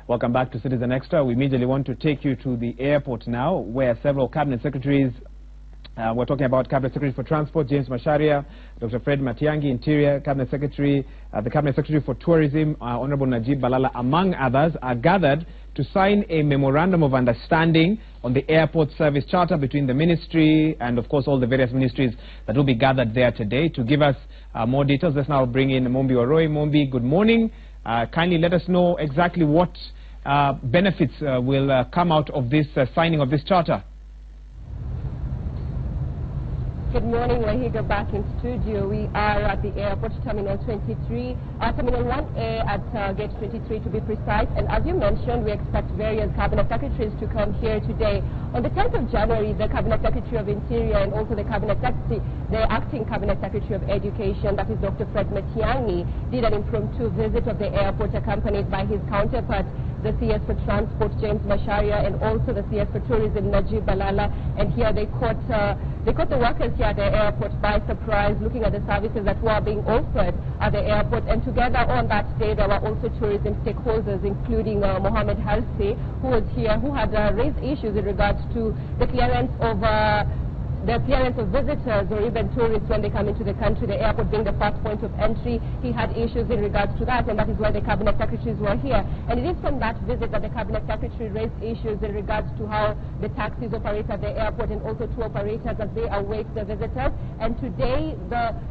Welcome back to Citizen Extra. We immediately want to take you to the airport now, where several cabinet secretaries, we're talking about Cabinet Secretary for Transport, James Macharia, Dr. Fred Matiang'i, Interior, Cabinet Secretary, the Cabinet Secretary for Tourism, Honorable Najib Balala, among others, are gathered to sign a memorandum of understanding on the airport service charter between the ministry and, of course, all the various ministries that will be gathered there today. To give us more details, let's now bring in Mombi Oroy. Mombi, good morning. Kindly let us know exactly what benefits will come out of this signing of this charter. Good morning, Wahiga, back in studio. We are at the airport, Terminal 23, Terminal 1A at Gate 23 to be precise. And as you mentioned, we expect various cabinet secretaries to come here today. On the 10th of January, the Cabinet Secretary of Interior and also the acting Cabinet Secretary of Education, that is Dr. Fred Matiang'i, did an impromptu visit of the airport accompanied by his counterpart, the CS for Transport, James Macharia, and also the CS for Tourism, Najib Balala. And here they caught the workers here at the airport by surprise, looking at the services that were being offered at the airport. And together on that day, there were also tourism stakeholders, including Mohammed Halsi, who was here, who had raised issues in regards to the clearance of visitors or even tourists when they come into the country, the airport being the first point of entry. He had issues in regards to that, and that is why the cabinet secretaries were here. And it is from that visit that the cabinet secretary raised issues in regards to how the taxis operate at the airport and also tour operators as they await the visitors. And today,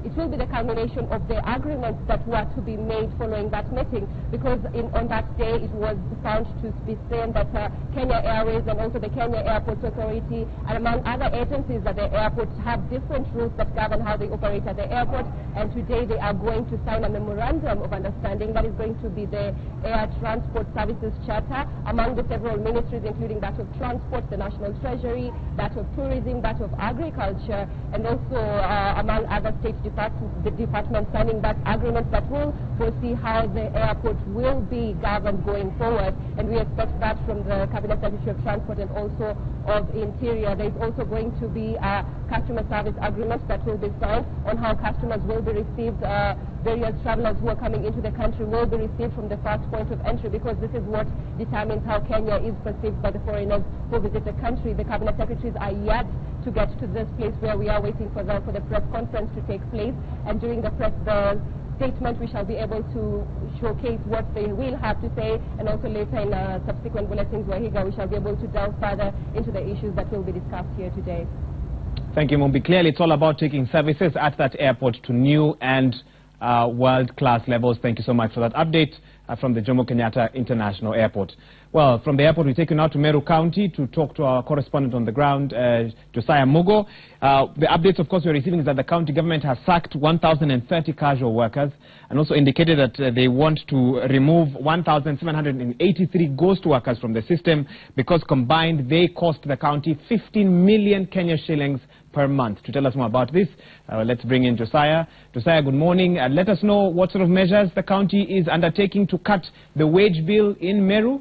it will be the culmination of the agreements that were to be made following that meeting, because on that day it was found to be seen that Kenya Airways and also the Kenya Airports Authority, and among other agencies that the airports have different rules that govern how they operate at the airport. And today they are going to sign a memorandum of understanding that is going to be the Air Transport Services Charter among the several ministries, including that of Transport, the National Treasury, that of Tourism, that of Agriculture, and also among other state departments signing that agreement that will foresee how the airport will be governed going forward. And we expect that from the Cabinet Secretary of Transport and also of Interior. There is also going to be customer service agreements that will be signed on how customers will be received. Various travelers who are coming into the country will be received from the first point of entry, because this is what determines how Kenya is perceived by the foreigners who visit the country. The cabinet secretaries are yet to get to this place where we are waiting for them for the press conference to take place. And during the statement, we shall be able to showcase what they will have to say, and also later in subsequent bulletins, Wahiga, we shall be able to delve further into the issues that will be discussed here today. Thank you, Mombi. Clearly, it's all about taking services at that airport to new and world-class levels. Thank you so much for that update from the Jomo Kenyatta International Airport. Well, from the airport, we take you now to Meru County to talk to our correspondent on the ground, Josiah Mugo. The updates, of course, we're receiving is that the county government has sacked 1,030 casual workers and also indicated that they want to remove 1,783 ghost workers from the system because combined they cost the county 15 million Kenya shillings per month. To tell us more about this, let's bring in Josiah. Josiah, good morning. Let us know what sort of measures the county is undertaking to cut the wage bill in Meru.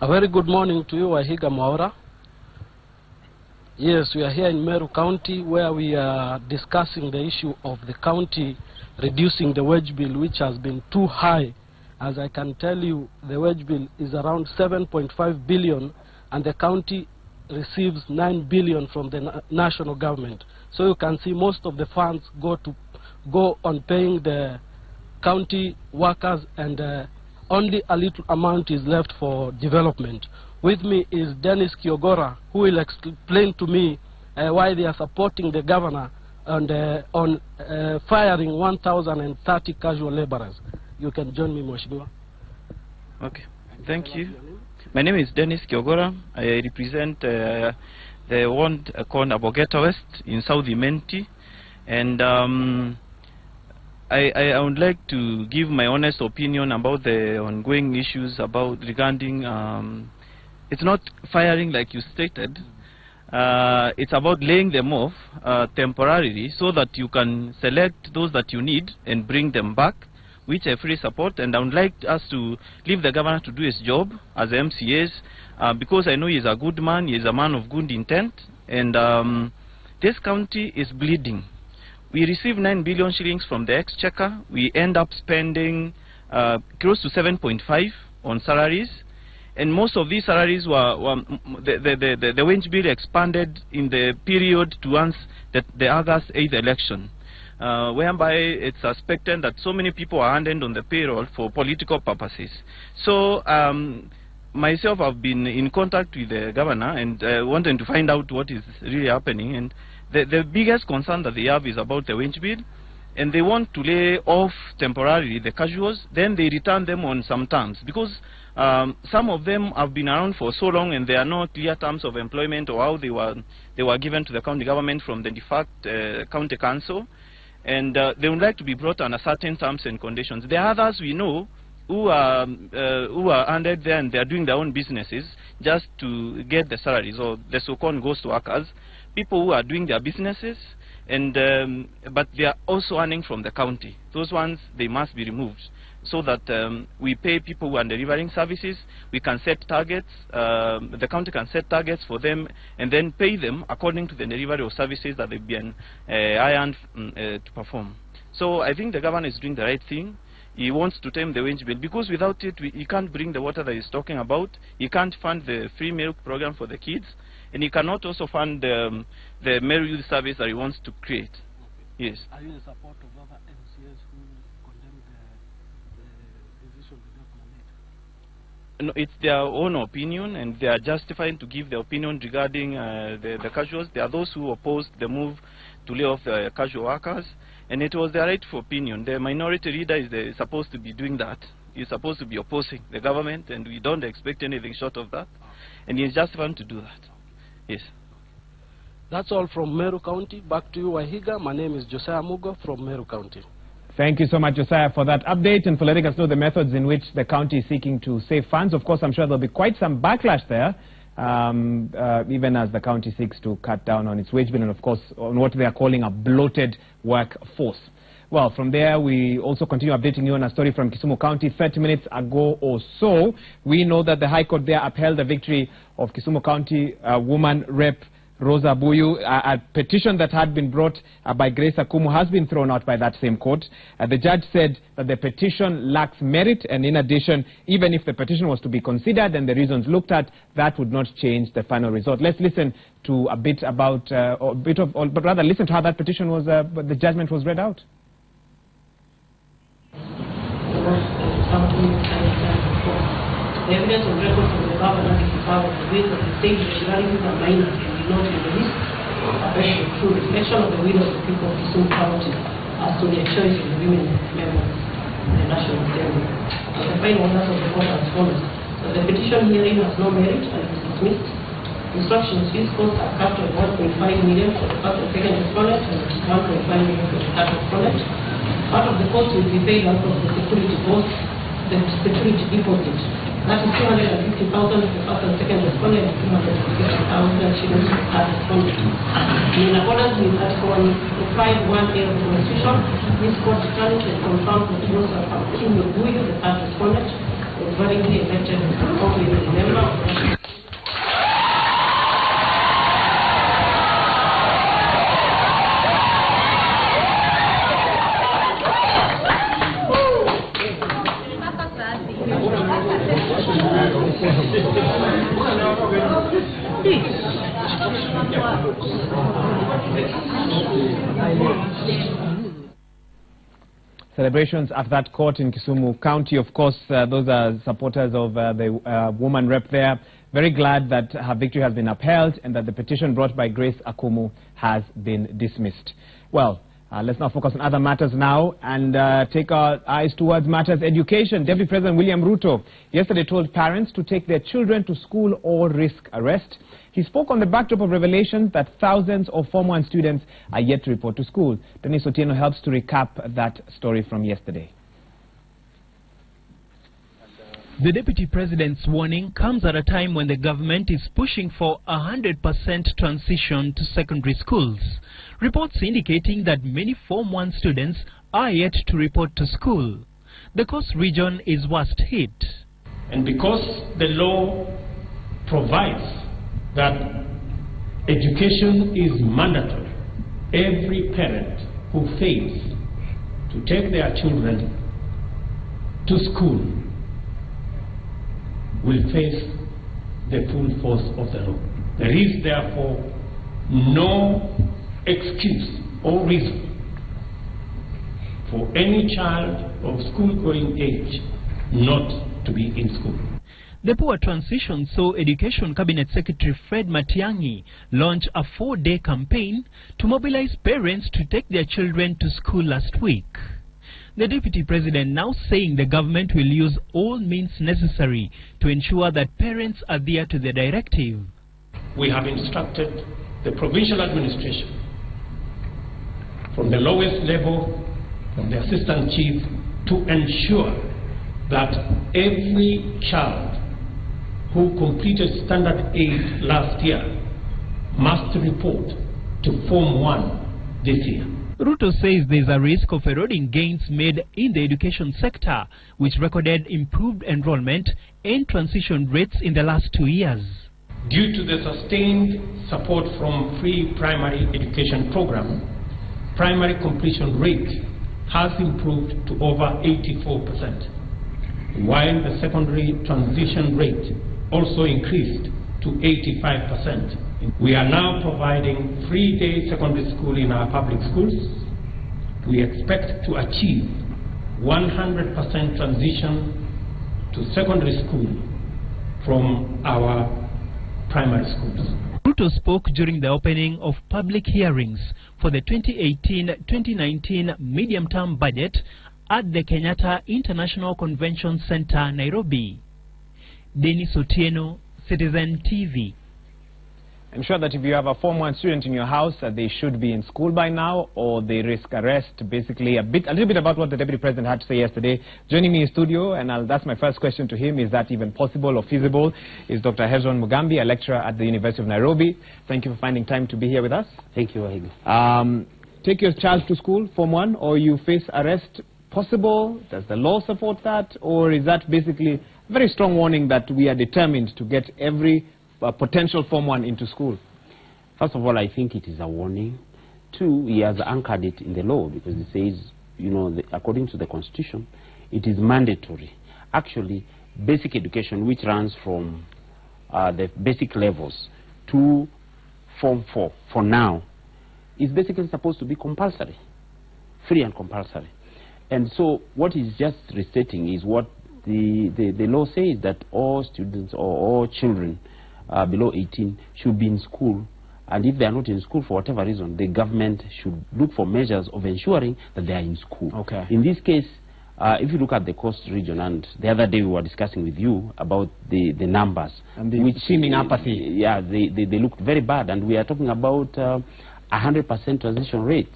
A very good morning to you, Wahiga Mwaura. Yes, we are here in Meru County where we are discussing the issue of the county reducing the wage bill, which has been too high. As I can tell you, the wage bill is around 7.5 billion and the county receives 9 billion from the national government. So you can see most of the funds go on paying the county workers, and only a little amount is left for development. With me is Dennis Kiogora, who will explain to me why they are supporting the governor on firing 1,030 casual laborers. You can join me, Mheshimiwa. Okay, thank you. My name is Dennis Kiogora. I represent the ward called Abogeta West in South Imenti, and I would like to give my honest opinion about the ongoing issues regarding it's not firing like you stated. It's about laying them off temporarily so that you can select those that you need and bring them back, which I fully support. And I would like us to leave the governor to do his job as MCAs, because I know he is a good man, he is a man of good intent, and this county is bleeding. we receive 9 billion shillings from the exchequer. We end up spending close to 7.5 on salaries. And most of these salaries the wage bill expanded in the period towards the August 8th election, whereby it's suspected that so many people are handed on the payroll for political purposes. So myself, I've been in contact with the governor and wanting to find out what is really happening. And the biggest concern that they have is about the wage bill. And they want to lay off temporarily the casuals, then they return them on some terms. Because some of them have been around for so long and there are no clear terms of employment or how they were given to the county government from the de facto county council. And they would like to be brought under certain terms and conditions. There are others we know who are under there and they are doing their own businesses just to get the salaries, or the so-called ghost workers, people who are doing their businesses, and but they are also earning from the county. Those ones, they must be removed so that we pay people who are delivering services. We can set targets, the county can set targets for them and then pay them according to the delivery of services that they've been hired to perform. So I think the governor is doing the right thing. He wants to tame the wage bill, because without it, he can't bring the water that he's talking about. He can't fund the free milk program for the kids, and he cannot also fund the Meru Youth Service that he wants to create. Yes. Are you in support of other MCAs who condemn the decision the government made? No, it's their own opinion, and they are justified to give their opinion regarding the casuals. There are those who opposed the move to lay off the casual workers, and it was their rightful opinion. The minority leader is supposed to be doing that. He's supposed to be opposing the government, and we don't expect anything short of that. And he's justified to do that. Yes. That's all from Meru County. Back to you, Wahiga. My name is Josiah Mugo from Meru County. Thank you so much, Josiah, for that update and for letting us know the methods in which the county is seeking to save funds. Of course, I'm sure there'll be quite some backlash there, even as the county seeks to cut down on its wage bill and, of course, on what they are calling a bloated workforce. Well, from there, we also continue updating you on a story from Kisumu County 30 minutes ago or so. We know that the High Court there upheld the victory of Kisumu County woman Rep. Rosa Buyu. A petition that had been brought by Grace Akumu has been thrown out by that same court. The judge said that the petition lacks merit, and in addition, even if the petition was to be considered and the reasons looked at, that would not change the final result. Let's listen to a bit about, but rather listen to how that petition was, the judgment was read out. The evidence of record from the governor is about the weight of the state irregularities and minors can be not released. Especially through reflection of the will of the people of Kisumu County as to their choice of the women members in the National Assembly. The final orders of the court as follows. So the petition hearing has no merit and is dismissed. Instructions fees costs are capped at 1.5 million for the first and second respondent and 1.5 million for the third respondent. Part of the cost will be paid out of the security cost, the security deposit. That is 250,000 for the first and second respondent and 250,000 shillings for the third respondent. In accordance with Article 151A of the Constitution, this court determines and confirms that Rosa Buyu, the third respondent, was validly elected as a member of the Celebrations at that court in Kisumu County. Of course, those are supporters of the woman rep there. Very glad that her victory has been upheld and that the petition brought by Grace Akumu has been dismissed. Well, let's now focus on other matters now and take our eyes towards matters education. Deputy President William Ruto yesterday told parents to take their children to school or risk arrest. He spoke on the backdrop of revelations that thousands of Form 1 students are yet to report to school. Dennis Otieno helps to recap that story from yesterday. The Deputy President's warning comes at a time when the government is pushing for 100% transition to secondary schools. Reports indicating that many Form 1 students are yet to report to school. The Coast region is worst hit. And because the law provides that education is mandatory, every parent who fails to take their children to school will face the full force of the law. There is therefore no excuse or reason for any child of school-going age not to be in school. The Poor Transition saw Education Cabinet Secretary Fred Matiang'i launch a 4-day campaign to mobilize parents to take their children to school last week. The Deputy President now saying the government will use all means necessary to ensure that parents adhere to the directive. We have instructed the provincial administration from the lowest level, from the assistant chief, to ensure that every child who completed Standard 8 last year must report to Form 1 this year. Ruto says there is a risk of eroding gains made in the education sector, which recorded improved enrollment and transition rates in the last 2 years. Due to the sustained support from free primary education program, primary completion rate has improved to over 84%, while the secondary transition rate also increased to 85%. We are now providing 3-day secondary school in our public schools. We expect to achieve 100% transition to secondary school from our primary schools. Ruto spoke during the opening of public hearings for the 2018-2019 medium-term budget at the Kenyatta International Convention Center, Nairobi. Dennis Otieno, Citizen TV. I'm sure that if you have a Form 1 student in your house, they should be in school by now, or they risk arrest. Basically, a little bit about what the Deputy President had to say yesterday. Joining me in studio, and that's my first question to him, is that even possible or feasible, is Dr. Hezron Mugambi, a lecturer at the University of Nairobi. Thank you for finding time to be here with us. Thank you, Wahigi. Take your child to school, Form 1, or you face arrest. Possible? Does the law support that? Or is that basically a very strong warning that we are determined to get every potential Form 1 into school? First of all, I think it is a warning. Two, he has anchored it in the law because it says, you know, according to the Constitution, it is mandatory. Actually, basic education, which runs from the basic levels to Form 4, for now, is basically supposed to be compulsory, free and compulsory. And so what is just restating is what the law says, that all students or all children below 18 should be in school, and if they are not in school for whatever reason, the government should look for measures of ensuring that they are in school. Okay. In this case, if you look at the coast region, and the other day we were discussing with you about the numbers. And the seeming apathy. Yeah, they looked very bad, and we are talking about 100% transition rate.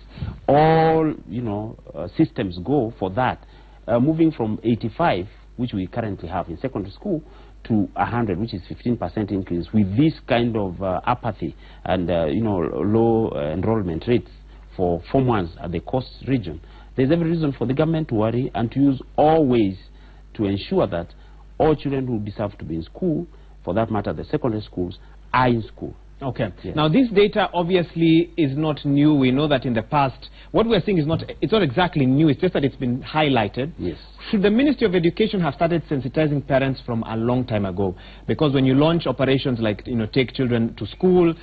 All, you know, systems go for that. Moving from 85, which we currently have in secondary school, to 100, which is 15% increase, with this kind of apathy and you know, low enrollment rates for Form 1s at the coast region, there's every reason for the government to worry and to use all ways to ensure that all children who deserve to be in school, for that matter the secondary schools, are in school. Okay. Yes. Now, this data obviously is not new. We know that in the past, what we're seeing is it's not exactly new. It's just that it's been highlighted. Yes. Should the Ministry of Education have started sensitizing parents from a long time ago? Because when you launch operations like, you know, take children to school,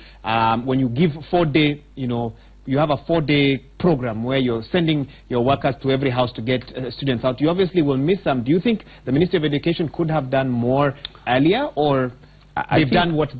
when you give 4-day, you know, you have a 4-day program where you're sending your workers to every house to get students out, you obviously will miss some. Do you think the Ministry of Education could have done more earlier, or they've done what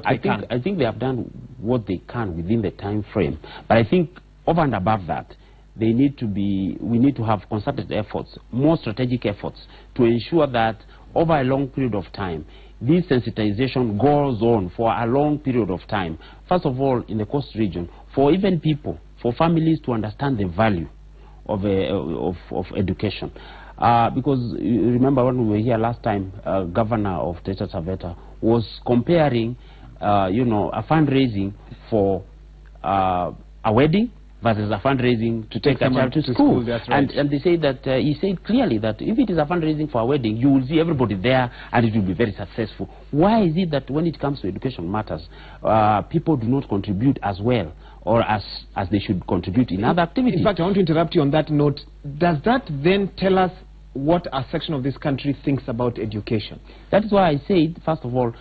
they can? I think they have done what they can within the time frame. But I think over and above that, we need to have concerted efforts, more strategic efforts, to ensure that over a long period of time, this sensitization goes on for a long period of time. First of all, in the coast region, for even people, for families to understand the value of education. Because you remember when we were here last time, Governor of Taita Taveta was comparing, you know, a fundraising for a wedding versus a fundraising to take a child to school. That's right. And they say that, he said clearly that if it is a fundraising for a wedding, you will see everybody there and it will be very successful. Why is it that when it comes to education matters, people do not contribute as well or as they should contribute in other activities? In fact, I want to interrupt you on that note. Does that then tell us what a section of this country thinks about education? That is why I said, first of all,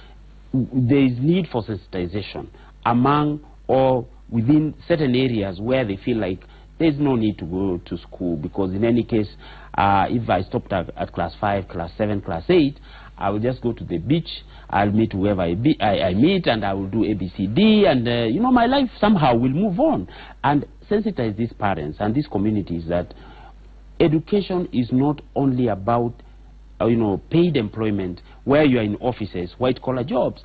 there is need for sensitization among or within certain areas where they feel like there's no need to go to school, because in any case, if I stopped at class 5, class 7, class 8, I will just go to the beach, I'll meet whoever I meet, and I will do ABCD, and you know, my life somehow will move on. And sensitize these parents and these communities that education is not only about you know, paid employment where you are in offices, white-collar jobs.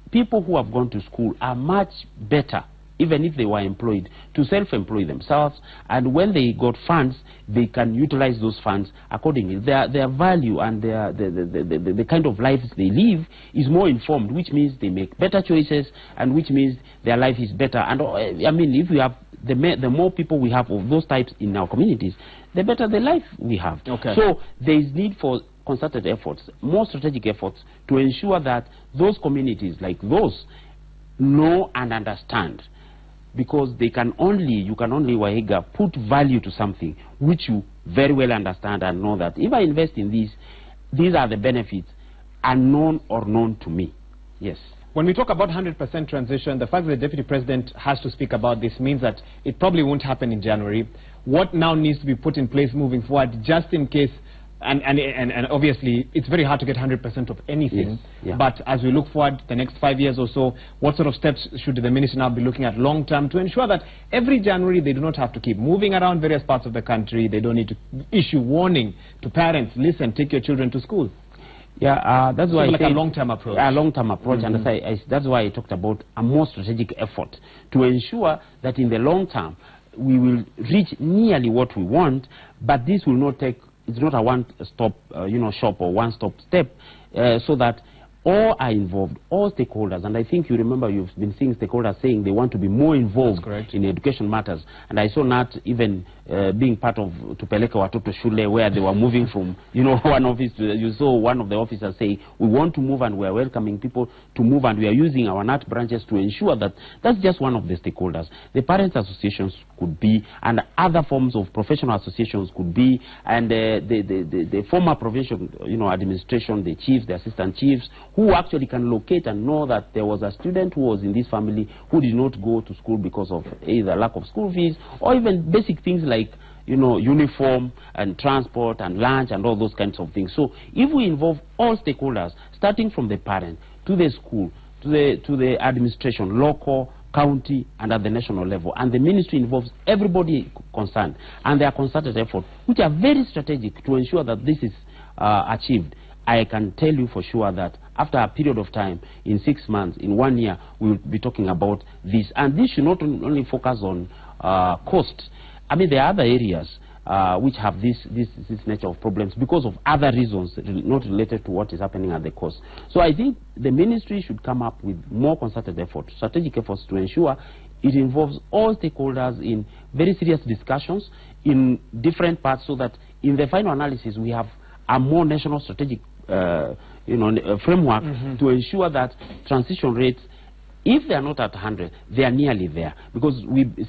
People who have gone to school are much better, even if they were employed, to self-employ themselves, and when they got funds, they can utilize those funds accordingly. Their value and the kind of lives they live is more informed, which means they make better choices, and which means their life is better. And I mean, if we have the more people we have of those types in our communities, the better the life we have. Okay. So there is need for concerted efforts, more strategic efforts, to ensure that those communities like those know and understand, because they can only, you can only, Wahiga, put value to something which you very well understand and know that if I invest in this, these are the benefits, unknown or known to me. Yes. When we talk about 100% transition, the fact that the Deputy President has to speak about this means that it probably won't happen in January. What now needs to be put in place moving forward, just in case? And obviously, it's very hard to get 100% of anything. Yes, yeah. But as we look forward the next 5 years or so, what sort of steps should the minister now be looking at long term to ensure that every January they do not have to keep moving around various parts of the country? They don't need to issue warning to parents, listen, take your children to school. Yeah, that's why like a long-term approach. A long-term approach, and that's why I talked about a more strategic effort to ensure that in the long term we will reach nearly what we want, but this will not take. It's not a one-stop, you know, shop or one-stop step, so that all are involved, all stakeholders. And I think you remember you've been seeing stakeholders saying they want to be more involved in education matters. And I saw Nat even being part of Tupeleka Watoto Shule, where they were moving from, you know, one office to, you saw one of the officers say, we want to move and we are welcoming people to move, and we are using our Nat branches to ensure that that's just one of the stakeholders. The parents associations could be, and other forms of professional associations could be, and the former provincial, you know, administration, the chiefs, the assistant chiefs, who actually can locate and know that there was a student who was in this family who did not go to school because of either lack of school fees or even basic things like, you know, uniform and transport and lunch and all those kinds of things. So if we involve all stakeholders, starting from the parent to the school, to the administration, local, county, and at the national level, and the ministry involves everybody concerned, and there are concerted efforts which are very strategic to ensure that this is achieved, I can tell you for sure that after a period of time, in 6 months, in 1 year, we will be talking about this. And this should not only focus on cost. I mean, there are other areas which have this nature of problems because of other reasons not related to what is happening at the coast. So I think the ministry should come up with more concerted efforts, strategic efforts, to ensure it involves all stakeholders in very serious discussions in different parts, so that in the final analysis we have a more national strategic you know, framework to ensure that transition rates, if they are not at 100, they are nearly there. Because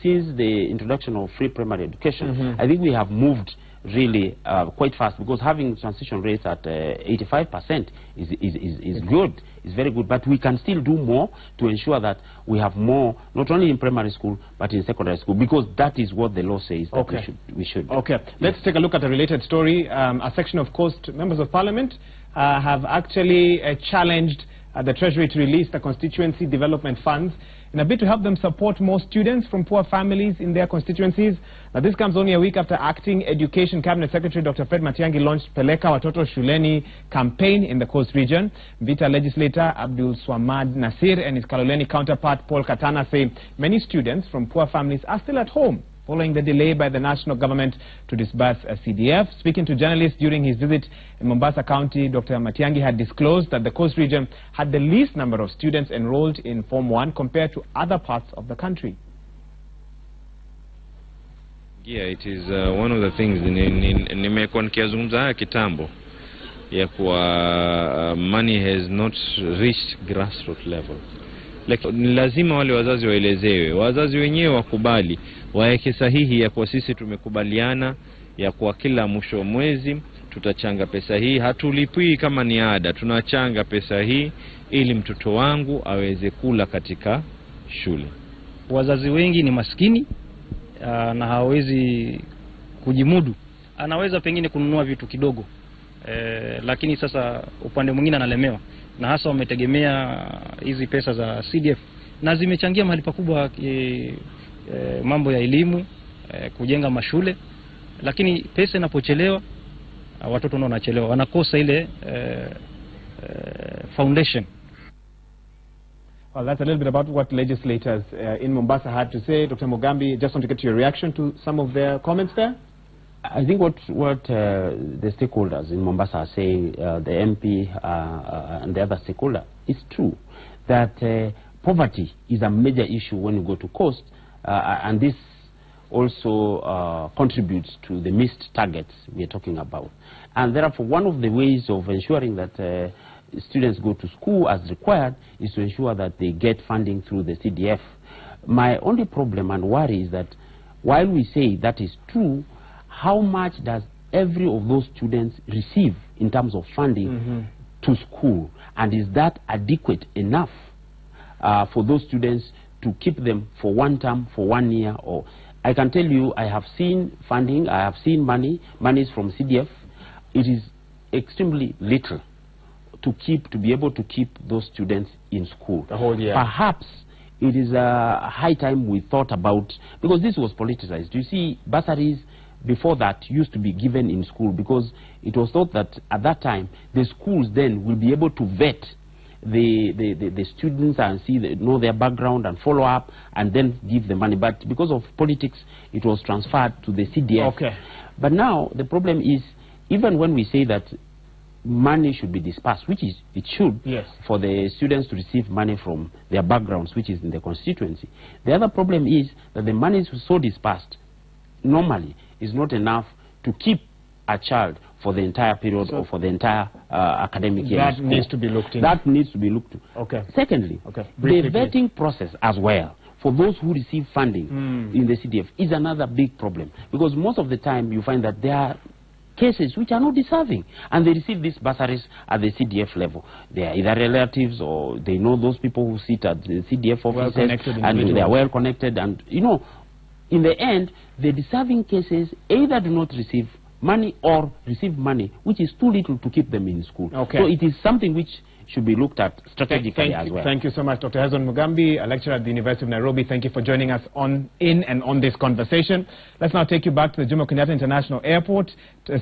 since the introduction of free primary education, I think we have moved really quite fast, because having transition rates at 85% is good, is very good. But we can still do more to ensure that we have more, not only in primary school, but in secondary school, because that is what the law says that we should. Okay, let's take a look at a related story. A section of Coast Members of Parliament have actually challenged the Treasury to release the constituency development funds in a bid to help them support more students from poor families in their constituencies. Now, this comes only a week after Acting Education Cabinet Secretary Dr. Fred Matiang'i launched Peleka Watoto Shuleni campaign in the Coast region. Vita legislator Abdul Swamad Nasir and his Kaloleni counterpart Paul Katana say many students from poor families are still at home following the delay by the national government to disburse a CDF. Speaking to journalists during his visit in Mombasa County, Dr. Matiang'i had disclosed that the Coast region had the least number of students enrolled in Form 1 compared to other parts of the country. Yeah, it is one of the things nimekuwa nikiazungumza haya kitambo ya kuwa money has not reached grassroots level. Like, ni lazima wale wazazi waelezewe, wazazi wenyewe wakubali, waeke sahihi ya kwa sisi tumekubaliana ya kwa kila mwisho mwezi tutachanga pesa hii, hatulipii kama ni ada, tunachanga pesa hii ili mtoto wangu aweze kula katika shule. Wazazi wengi ni maskini na hawezi kujimudu. Anaweza pengine kununua vitu kidogo, lakini sasa upande mwingine analemewa, na hasa wametegemea hizi pesa za CDF, na zimechangia mahali pakubwa mambo ya elimu, kujenga mashule, lakini pesa inapochelewa watoto ndio wanachelewa, wanakosa ile foundation. Well, that's a little bit about what legislators in Mombasa had to say. Dr. Mugambi, just want to get your reaction to some of their comments there. I think what the stakeholders in Mombasa are saying, the MP and the other stakeholder, is true. That poverty is a major issue when you go to coast, and this also contributes to the missed targets we are talking about. And therefore, one of the ways of ensuring that students go to school as required is to ensure that they get funding through the CDF. My only problem and worry is that while we say that is true, how much does every of those students receive in terms of funding to school? And is that adequate enough for those students to keep them for one term, for 1 year? Or I can tell you, I have seen funding, I have seen monies from CDF. It is extremely little to be able to keep those students in school. The whole year. Perhaps it is a high time we thought about, because this was politicized. You see, bursaries before that used to be given in school because it was thought that at that time the schools then will be able to vet the students and know their background and follow up and then give the money. But because of politics, it was transferred to the CDF. Okay. But now the problem is, even when we say that money should be dispersed, which is it should, yes, for the students to receive money from their backgrounds, which is in the constituency. The other problem is that the money is so dispersed normally is not enough to keep a child for the entire period or for the entire academic year. That needs to be looked into. That needs to be looked to. Okay. Secondly, the vetting process as well for those who receive funding in the CDF is another big problem, because most of the time you find that there are cases which are not deserving and they receive these bursaries at the CDF level. They are either relatives or they know those people who sit at the CDF offices and they are well connected, and you know, in the end the deserving cases either do not receive money or receive money which is too little to keep them in school. Okay. So it is something which should be looked at strategically as well. Thank you so much, Dr. Hezron Mugambi, a lecturer at the University of Nairobi. Thank you for joining us on this conversation. Let's now take you back to the Jomo Kenyatta International Airport,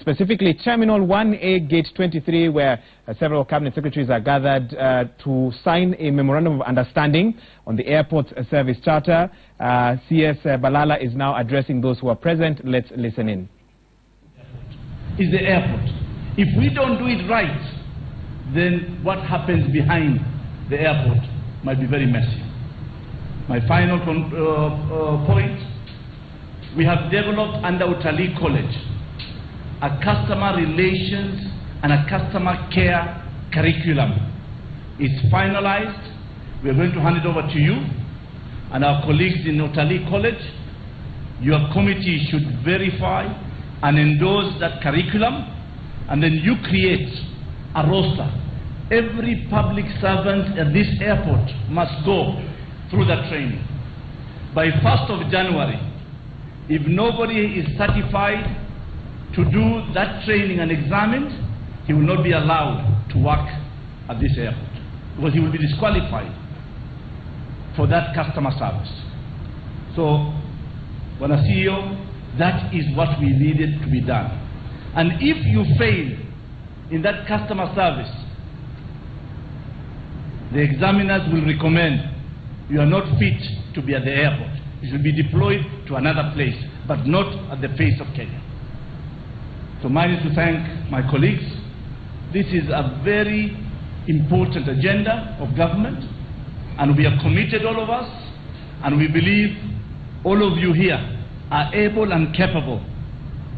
specifically Terminal 1A, Gate 23, where several cabinet secretaries are gathered to sign a memorandum of understanding on the airport's service charter. CS Balala is now addressing those who are present. Let's listen in. Is the airport. If we don't do it right, then what happens behind the airport might be very messy. My final point, we have developed under Utalii College a customer relations and a customer care curriculum. It's finalized. We are going to hand it over to you and our colleagues in Utalii College. Your committee should verify and endorse that curriculum, and then you create a roster. Every public servant at this airport must go through that training. By 1st of January, if nobody is certified to do that training and examined, he will not be allowed to work at this airport, because he will be disqualified for that customer service. So, Bwana CEO, that is what we needed to be done. And if you fail in that customer service, the examiners will recommend you are not fit to be at the airport. You should be deployed to another place, but not at the face of Kenya. So mine is to thank my colleagues. This is a very important agenda of government, and we are committed, all of us, and we believe all of you here are able and capable,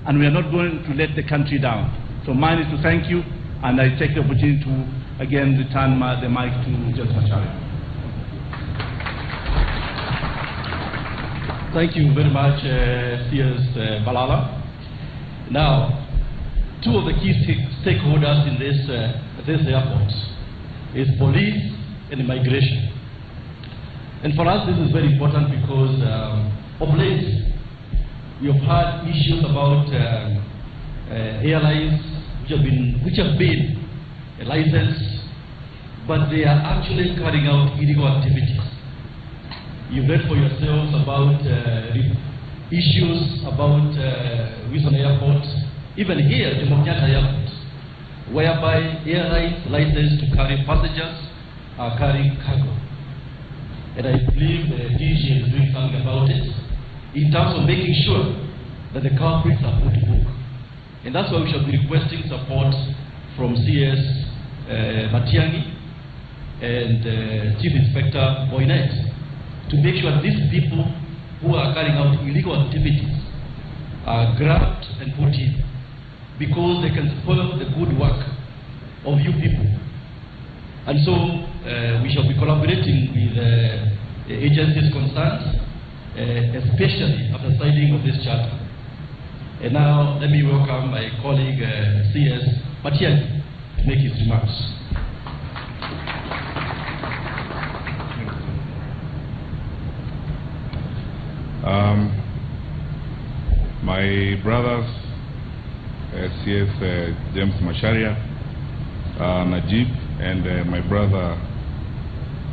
and we are not going to let the country down. So mine is to thank you, and I take the opportunity to again return the mic to James Macharia. Thank you very much, CS Balala. Now, two of the key stakeholders in this airport is police and immigration. And for us, this is very important because of late, we have had issues about airlines which have been licensed, but they are actually carrying out illegal activities. You've read for yourselves about issues about Wilson Airport, even here at the Kenyatta Airport, whereby airlines licensed to carry passengers are carrying cargo. And I believe the DG is doing something about it in terms of making sure that the culprits are put to book. And that's why we shall be requesting support from CS Matiang'i and Chief Inspector Boynet to make sure these people who are carrying out illegal activities are grabbed and put in, because they can spoil the good work of you people. And so we shall be collaborating with the agencies concerned, especially after signing of this charter. And now let me welcome my colleague CS Matiang'i to make his remarks. My brothers, CS James Macharia, Najib, and my brother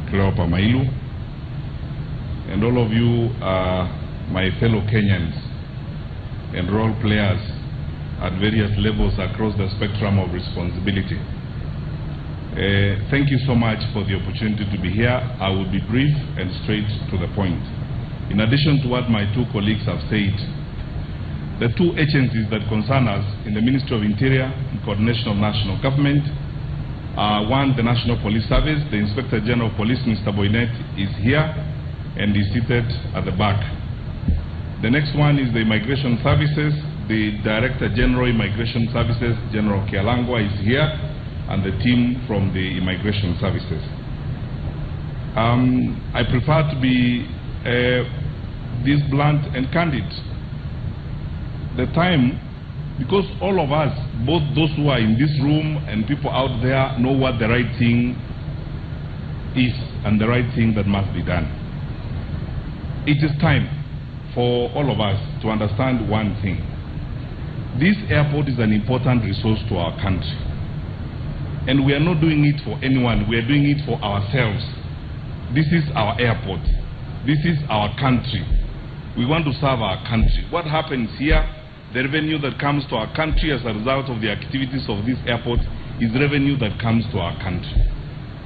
Cleopa Mailu, and all of you are my fellow Kenyans and role players at various levels across the spectrum of responsibility. Thank you so much for the opportunity to be here. I will be brief and straight to the point. In addition to what my two colleagues have said, the two agencies that concern us in the Ministry of Interior and Coordination of National Government are, one, the National Police Service. The Inspector General of Police, Mr. Boynet, is here and is seated at the back. The next one is the Immigration Services. The Director General Immigration Services, General Kialangwa, is here, and the team from the Immigration Services. I prefer to be this blunt and candid. The time, because all of us, both those who are in this room and people out there, know what the right thing is and the right thing that must be done. It is time for all of us to understand one thing. This airport is an important resource to our country. And we are not doing it for anyone, we are doing it for ourselves. This is our airport. This is our country. We want to serve our country. What happens here, the revenue that comes to our country as a result of the activities of this airport is revenue that comes to our country.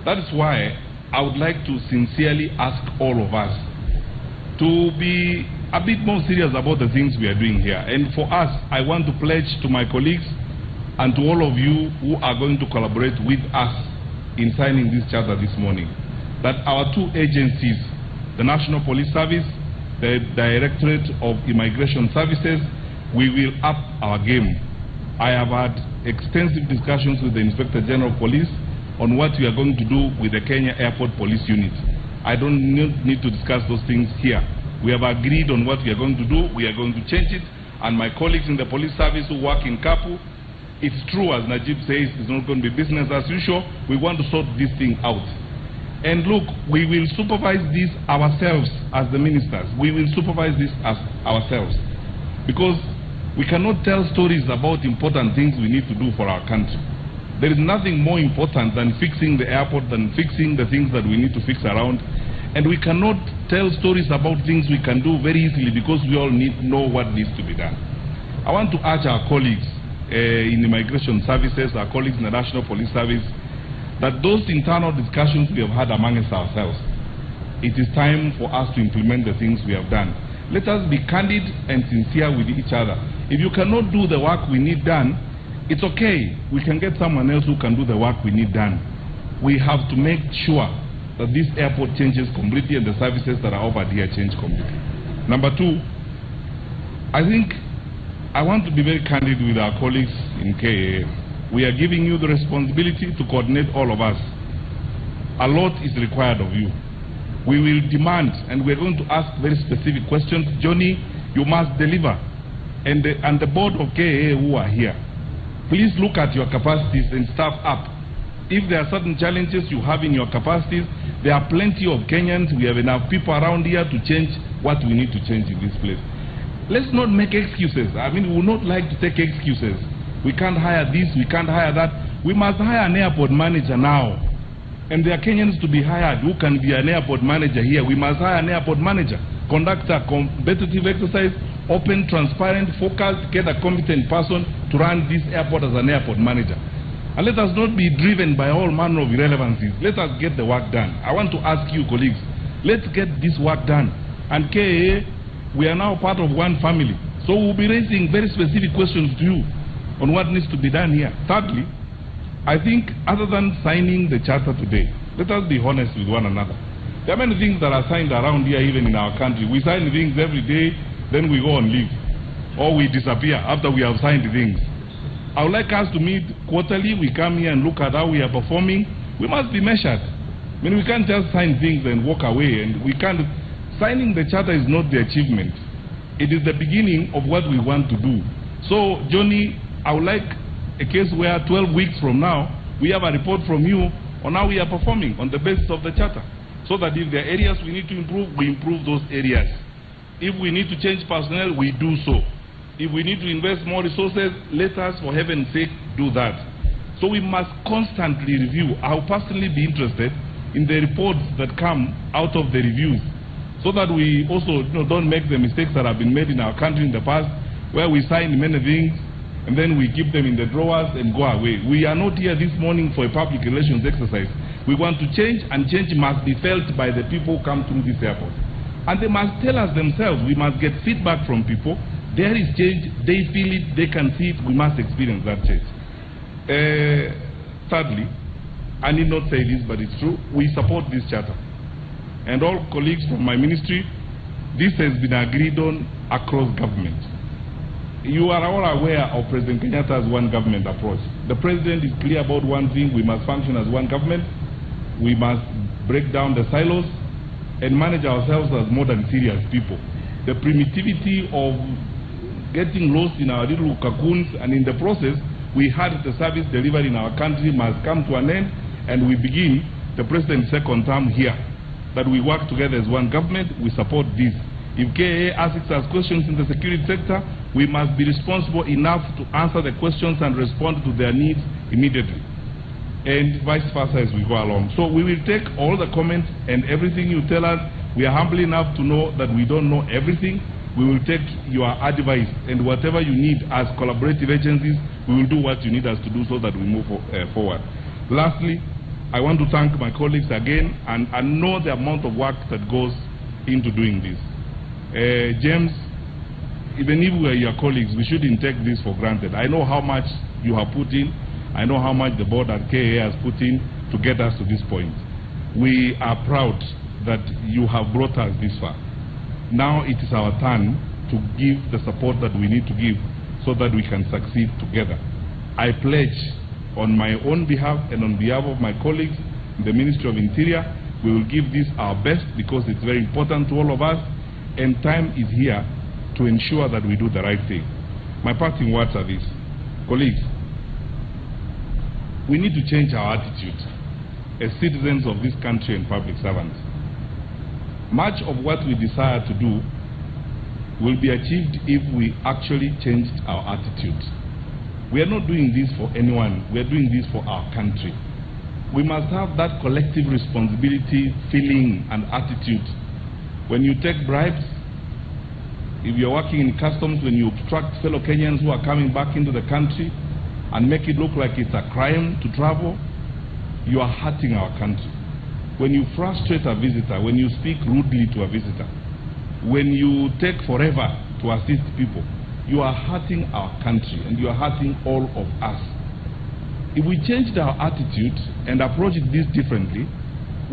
That is why I would like to sincerely ask all of us to be a bit more serious about the things we are doing here. And for us, I want to pledge to my colleagues and to all of you who are going to collaborate with us in signing this charter this morning, that our two agencies, the National Police Service, the Directorate of Immigration Services, we will up our game. I have had extensive discussions with the Inspector General of Police on what we are going to do with the Kenya Airport Police Unit. I don't need to discuss those things here. We have agreed on what we are going to do. We are going to change it. And my colleagues in the police service who work in Kapu, it's true, as Najib says, it's not going to be business as usual. We want to sort this thing out. And look, we will supervise this ourselves as the ministers. We will supervise this as ourselves. Because we cannot tell stories about important things we need to do for our country. There is nothing more important than fixing the airport, than fixing the things that we need to fix around. And we cannot tell stories about things we can do very easily because we all need to know what needs to be done. I want to urge our colleagues in immigration services, our colleagues in the National Police Service, that those internal discussions we have had amongst ourselves, it is time for us to implement the things we have done. Let us be candid and sincere with each other. If you cannot do the work we need done, it's okay. We can get someone else who can do the work we need done. We have to make sure that this airport changes completely and the services that are offered here change completely. Number two, I think I want to be very candid with our colleagues in KAA. We are giving you the responsibility to coordinate all of us. A lot is required of you. We will demand, and we're going to ask very specific questions. Johnny, you must deliver. And the board of KAA who are here, please look at your capacities and staff up. If there are certain challenges you have in your capacities, there are plenty of Kenyans. We have enough people around here to change what we need to change in this place. Let's not make excuses. I mean, we would not like to take excuses. We can't hire this, we can't hire that. We must hire an airport manager now. And there are Kenyans to be hired who can be an airport manager here. We must hire an airport manager, conduct a competitive exercise, open, transparent, focused, get a competent person to run this airport as an airport manager. And let us not be driven by all manner of irrelevancies. Let us get the work done. I want to ask you, colleagues, let's get this work done. And KAA, we are now part of one family. So we'll be raising very specific questions to you on what needs to be done here. Thirdly, I think other than signing the charter today, let us be honest with one another. There are many things that are signed around here, even in our country. We sign things every day, then we go and leave. Or we disappear after we have signed things. I would like us to meet quarterly. We come here and look at how we are performing. We must be measured. I mean, we can't just sign things and walk away. And we can't. Signing the charter is not the achievement. It is the beginning of what we want to do. So, Johnny, I would like a case where 12 weeks from now, we have a report from you on how we are performing on the basis of the charter. So that if there are areas we need to improve, we improve those areas. If we need to change personnel, we do so. If we need to invest more resources, let us, for heaven's sake, do that. So we must constantly review. I'll personally be interested in the reports that come out of the reviews, so that we also don't make the mistakes that have been made in our country in the past, where we sign many things and then we keep them in the drawers and go away. We are not here this morning for a public relations exercise. We want to change, and change must be felt by the people who come through this airport. And they must tell us themselves. We must get feedback from people. There is change, they feel it, they can see it, we must experience that change. Thirdly, I need not say this, but it's true, we support this charter. And all colleagues from my ministry, this has been agreed on across government. You are all aware of President Kenyatta's one government approach. The president is clear about one thing: we must function as one government, we must break down the silos and manage ourselves as modern, serious people. The primitivity of getting lost in our little cocoons, and in the process, we had the service delivery in our country must come to an end, and we begin the president's second term here. That we work together as one government, we support this. If KAA asks us questions in the security sector, we must be responsible enough to answer the questions and respond to their needs immediately. And vice versa as we go along. So we will take all the comments and everything you tell us. We are humble enough to know that we don't know everything. We will take your advice, and whatever you need as collaborative agencies, we will do what you need us to do so that we move forward. Lastly, I want to thank my colleagues again, and I know the amount of work that goes into doing this. James, even if we are your colleagues, we shouldn't take this for granted. I know how much you have put in. I know how much the board at KAA has put in to get us to this point. We are proud that you have brought us this far. Now it is our turn to give the support that we need to give so that we can succeed together. I pledge on my own behalf and on behalf of my colleagues in the Ministry of Interior, we will give this our best because it's very important to all of us, and time is here to ensure that we do the right thing. My parting words are these. Colleagues, we need to change our attitude as citizens of this country and public servants. Much of what we desire to do will be achieved if we actually changed our attitude. We are not doing this for anyone, we are doing this for our country. We must have that collective responsibility, feeling and attitude. When you take bribes, if you're working in customs, when you obstruct fellow Kenyans who are coming back into the country and make it look like it's a crime to travel, you are hurting our country. When you frustrate a visitor, when you speak rudely to a visitor, when you take forever to assist people, you are hurting our country and you are hurting all of us. If we changed our attitude and approach this differently,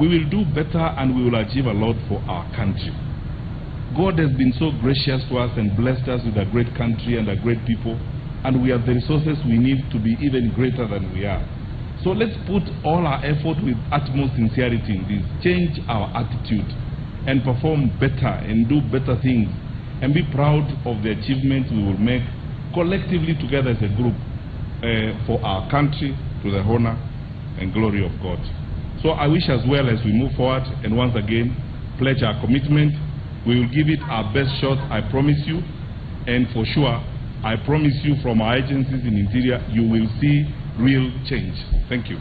we will do better and we will achieve a lot for our country. God has been so gracious to us and blessed us with a great country and a great people, and we have the resources we need to be even greater than we are. So let's put all our effort with utmost sincerity in this, change our attitude, and perform better and do better things, and be proud of the achievements we will make collectively together as a group for our country, to the honor and glory of God. So I wish as well as we move forward and once again pledge our commitment. We will give it our best shot, I promise you, and for sure, I promise you from our agencies in Interior, you will see real change. Thank you.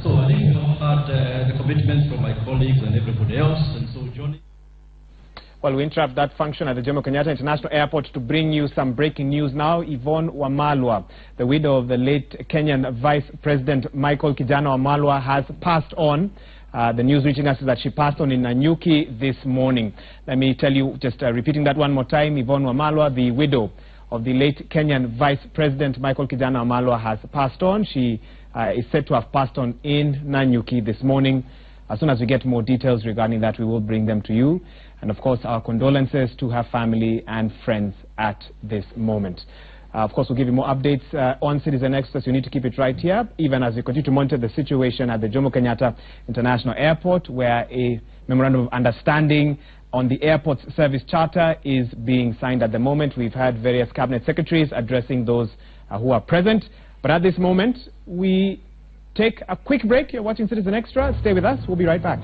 So I think we have had the commitments from my colleagues and everybody else, and so Johnny. Well, we interrupt that function at the Jomo Kenyatta International Airport to bring you some breaking news now. Yvonne Wamalwa, the widow of the late Kenyan Vice President Michael Kijana Wamalwa, has passed on. The news reaching us is that she passed on in Nanyuki this morning. Let me tell you, just repeating that one more time, Yvonne Wamalwa, the widow of the late Kenyan Vice President Michael Kijana Wamalwa, has passed on. She is said to have passed on in Nanyuki this morning. As soon as we get more details regarding that, we will bring them to you. And of course, our condolences to her family and friends at this moment. Of course, we'll give you more updates on Citizen Express. You need to keep it right here, even as we continue to monitor the situation at the Jomo Kenyatta International Airport, where a memorandum of understanding on the airport's service charter is being signed at the moment. We've had various cabinet secretaries addressing those who are present. But at this moment, we take a quick break. You're watching Citizen Extra. Stay with us. We'll be right back.